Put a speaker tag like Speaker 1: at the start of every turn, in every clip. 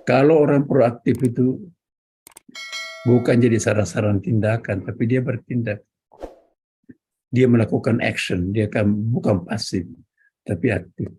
Speaker 1: Kalau orang proaktif itu bukan jadi saran-saran tindakan, tapi dia bertindak. Dia melakukan action, dia kan bukan pasif, tapi aktif.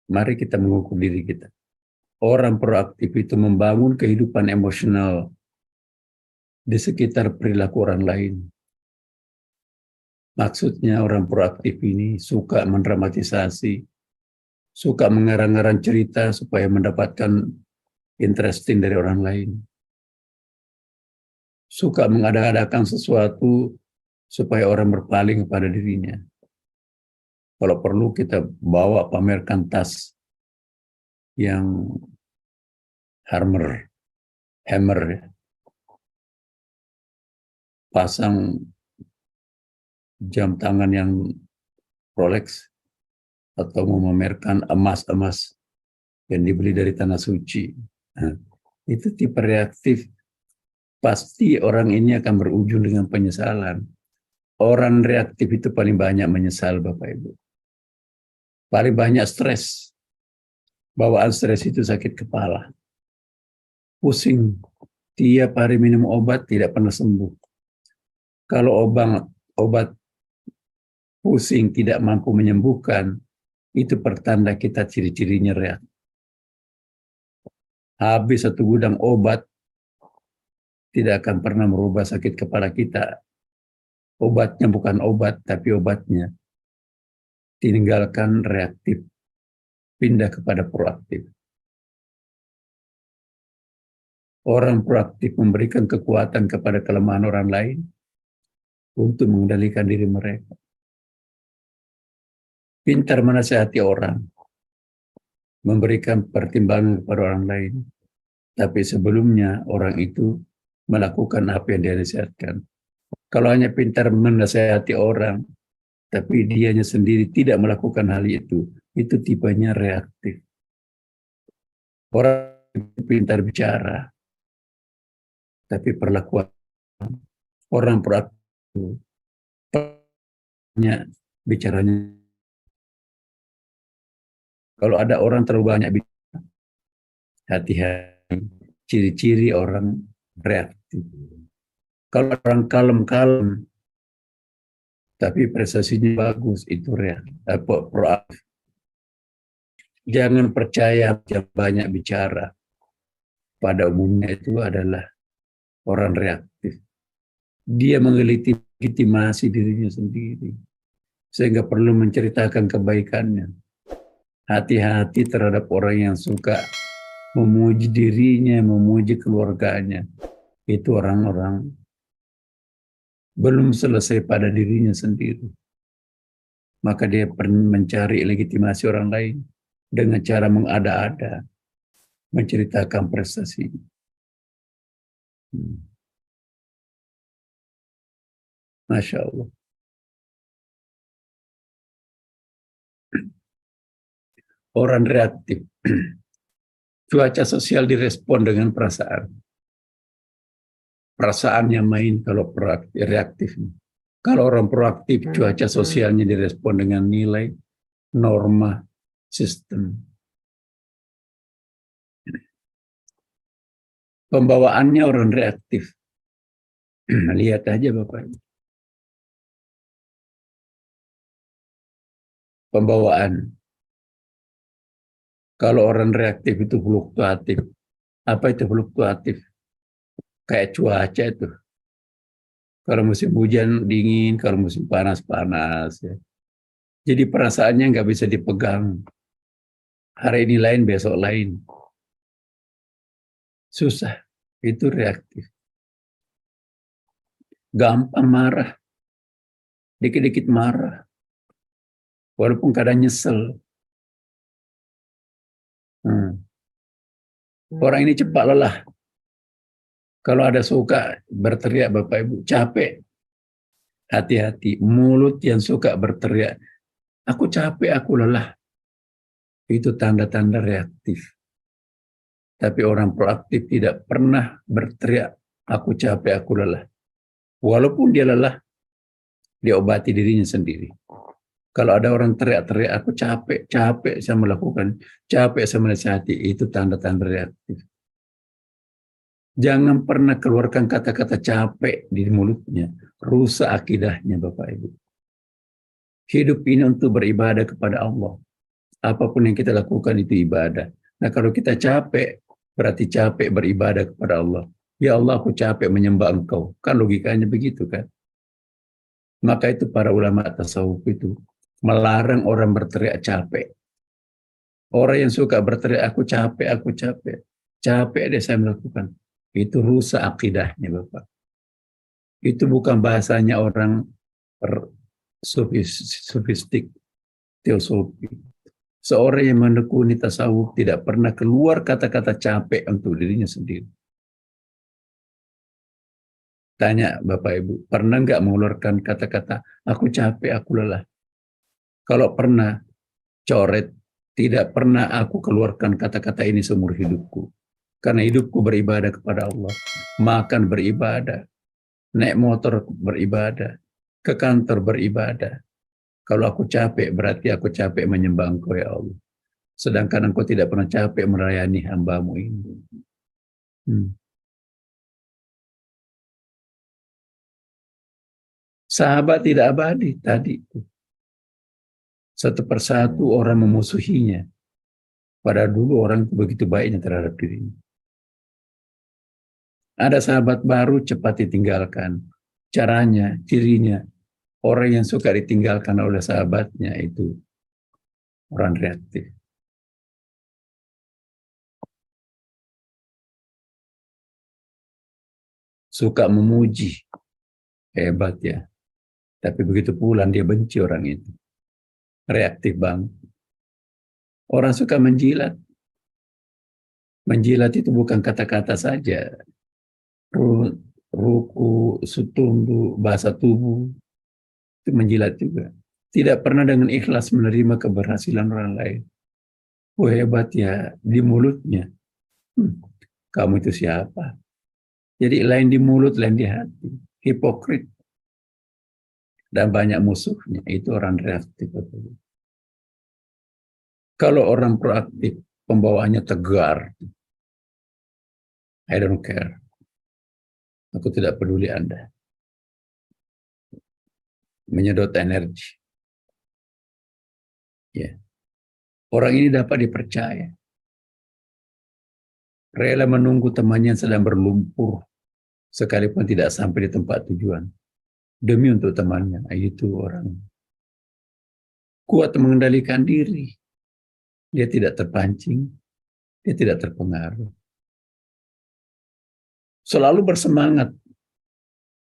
Speaker 1: Mari kita mengukur diri kita. Orang proaktif itu membangun kehidupan emosional di sekitar perilaku orang lain. Maksudnya orang proaktif ini suka mendramatisasi, suka mengarang-arang cerita supaya mendapatkan interesting dari orang lain. Suka mengada-adakan sesuatu supaya orang berpaling kepada dirinya. Kalau perlu kita bawa pamerkan tas yang hammer, ya. Pasang jam tangan yang Rolex, atau memamerkan emas-emas yang dibeli dari tanah suci. Nah, itu tipe reaktif. Pasti orang ini akan berujung dengan penyesalan. Orang reaktif itu paling banyak menyesal, Bapak Ibu. Paling banyak stres. Bawaan stres itu sakit kepala. Pusing. Tiap hari minum obat tidak pernah sembuh. Kalau obat pusing tidak mampu menyembuhkan, itu pertanda kita ciri-cirinya reaktif. Habis satu gudang obat, tidak akan pernah merubah sakit kepala kita. Obatnya bukan obat, tapi obatnya tinggalkan reaktif, pindah kepada proaktif. Orang proaktif memberikan kekuatan kepada kelemahan orang lain untuk mengendalikan diri mereka. Pintar menasihati orang, memberikan pertimbangan kepada orang lain, tapi sebelumnya orang itu melakukan apa yang dia nasihatkan. Kalau hanya pintar menasihati orang, tapi dianya sendiri tidak melakukan hal itu tipenya reaktif. Orang pintar bicara, tapi perlakuan orang proaktif, bicaranya. Kalau ada orang terlalu banyak bicara, hati-hati, ciri-ciri orang reaktif. Kalau orang kalem-kalem, tapi prestasinya bagus, itu proaktif. Jangan percaya yang banyak bicara. Pada umumnya itu adalah orang reaktif. Dia melegitimasi dirinya sendiri, sehingga perlu menceritakan kebaikannya. Hati-hati terhadap orang yang suka memuji dirinya, memuji keluarganya. Itu orang-orang belum selesai pada dirinya sendiri. Maka dia perlu mencari legitimasi orang lain dengan cara mengada-ada, menceritakan prestasi. Masya Allah. Orang reaktif. Cuaca sosial direspon dengan perasaan. Perasaannya main kalau reaktif. Kalau orang proaktif, cuaca sosialnya direspon dengan nilai, norma, sistem. Pembawaannya orang reaktif. Lihat aja Bapak. Pembawaan. Kalau orang reaktif itu fluktuatif. Apa itu fluktuatif? Kayak cuaca itu. Kalau musim hujan dingin, kalau musim panas. Ya. Jadi perasaannya nggak bisa dipegang. Hari ini lain, besok lain. Susah. Itu reaktif. Gampang marah. Dikit-dikit marah. Walaupun kadang nyesel. Orang ini cepat lelah. Kalau ada suka berteriak Bapak Ibu, capek. Hati-hati, mulut yang suka berteriak, aku capek, aku lelah. Itu tanda-tanda reaktif. Tapi orang proaktif tidak pernah berteriak, aku capek, aku lelah. Walaupun dia lelah, dia obati dirinya sendiri. Kalau ada orang teriak-teriak, aku capek saya melakukan, capek saya menasihati, itu tanda-tanda reaktif. Jangan pernah keluarkan kata-kata capek di mulutnya, rusak akidahnya Bapak Ibu. Hidup ini untuk beribadah kepada Allah. Apapun yang kita lakukan itu ibadah. Nah kalau kita capek, berarti capek beribadah kepada Allah. Ya Allah, aku capek menyembah Engkau. Kan logikanya begitu kan. Maka itu para ulama tasawuf itu melarang orang berteriak capek. Orang yang suka berteriak, aku capek, aku capek. Capek deh saya melakukan. Itu rusak akidahnya Bapak. Itu bukan bahasanya orang sofistik, teosofi. Seorang yang menekuni tasawuf tidak pernah keluar kata-kata capek untuk dirinya sendiri. Tanya Bapak Ibu, pernah nggak mengeluarkan kata-kata, aku capek, aku lelah? Kalau pernah, coret, tidak pernah aku keluarkan kata-kata ini seumur hidupku. Karena hidupku beribadah kepada Allah. Makan beribadah, naik motor beribadah, ke kantor beribadah. Kalau aku capek, berarti aku capek menyembah Engkau ya Allah. Sedangkan Engkau tidak pernah capek melayani hamba-Mu ini. Sahabat tidak abadi tadi. Satu persatu orang memusuhinya. Pada dulu orang itu begitu baiknya terhadap dirinya. Ada sahabat baru cepat ditinggalkan. Caranya, cirinya, orang yang suka ditinggalkan oleh sahabatnya itu orang reaktif. Suka memuji, hebat ya. Tapi begitu pulang dia benci orang itu. Reaktif banget. Orang suka menjilat. Menjilat itu bukan kata-kata saja. Ruku, sutundu, bahasa tubuh. Itu menjilat juga. Tidak pernah dengan ikhlas menerima keberhasilan orang lain. Oh hebat ya, di mulutnya. Kamu itu siapa? Jadi lain di mulut, lain di hati. Hipokrit. Dan banyak musuhnya. Itu orang reaktif. Kalau orang proaktif, pembawaannya tegar. I don't care. Aku tidak peduli Anda. Menyedot energi. Ya. Orang ini dapat dipercaya. Rela menunggu temannya yang sedang berlumpur. Sekalipun tidak sampai di tempat tujuan. Demi untuk temannya. Itu orang. Kuat mengendalikan diri. Dia tidak terpancing. Dia tidak terpengaruh. Selalu bersemangat.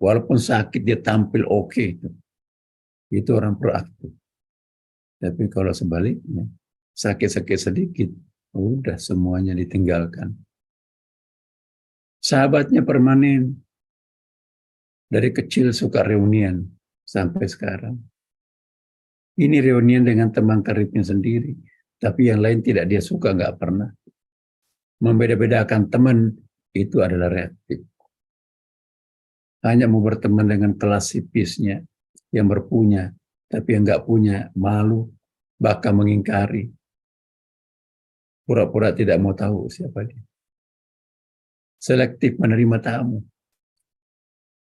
Speaker 1: Walaupun sakit dia tampil oke. Itu orang proaktif. Tapi kalau sebaliknya, sakit-sakit sedikit, udah semuanya ditinggalkan. Sahabatnya permanen. Dari kecil suka reunian sampai sekarang. Ini reunian dengan teman karibnya sendiri. Tapi yang lain tidak dia suka, nggak pernah. Membeda-bedakan teman itu adalah reaktif. Hanya mau berteman dengan kelas sipisnya yang berpunya, tapi yang nggak punya malu, bahkan mengingkari. Pura-pura tidak mau tahu siapa dia. Selektif menerima tamu.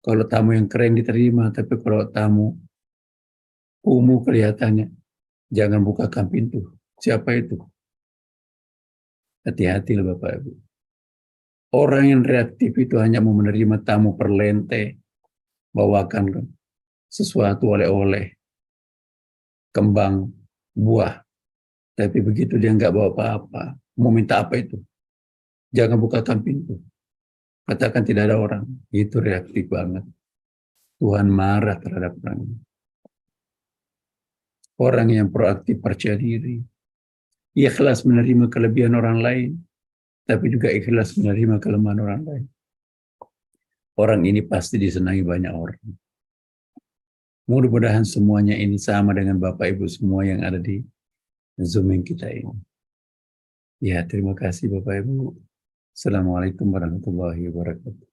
Speaker 1: Kalau tamu yang keren diterima, tapi kalau tamu kumuh kelihatannya, jangan bukakan pintu. Siapa itu? Hati-hati loh Bapak Ibu. Orang yang reaktif itu hanya mau menerima tamu perlente, bawakan sesuatu oleh-oleh, kembang, buah. Tapi begitu dia nggak bawa apa-apa, mau minta apa itu? Jangan bukakan pintu. Katakan tidak ada orang. Itu reaktif banget. Tuhan marah terhadap orang. Orang yang proaktif percaya diri. Ikhlas menerima kelebihan orang lain. Tapi juga ikhlas menerima kelemahan orang lain. Orang ini pasti disenangi banyak orang. Mudah-mudahan semuanya ini sama dengan Bapak Ibu semua yang ada di Zooming kita ini. Ya, terima kasih Bapak Ibu. Assalamualaikum warahmatullahi wabarakatuh.